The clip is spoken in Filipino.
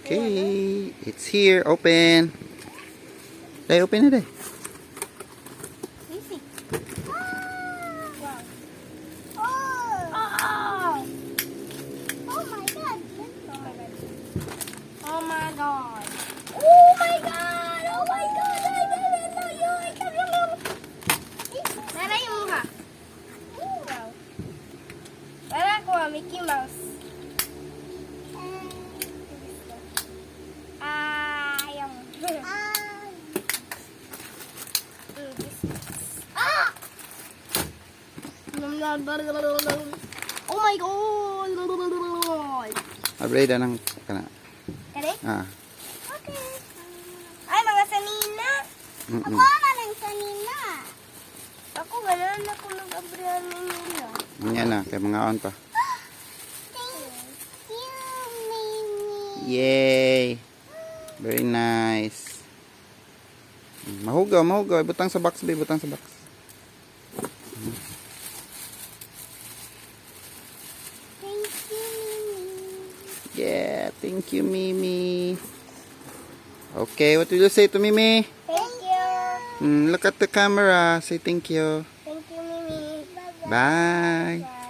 Okay, it's here. Open. Day, open na day. Easy. Wow. Oh my god. Oh my god. Oh my god. Oh my god. I didn't know you. I can't remember. Nara yung mukha. Wow. Para ako, Mickey Mouse. Yung. Oh my god. Abreda ng kana. Kare? Ah. Okay. Ay, mga sanina. Mm-mm. Ako ng sanina. Ako, gano'n ako nag-abrihan nila. Yan na, kay mga on pa. Thank you, Mimi. Yay! Very nice. Mahugaw, mahugaw. Butang sa box, babe. Butang sa box. Thank you, Mimi. Yeah, thank you, Mimi. Okay, what will you say to Mimi? Thank you. Look at the camera. Say thank you. Thank you, Mimi. Bye. Bye.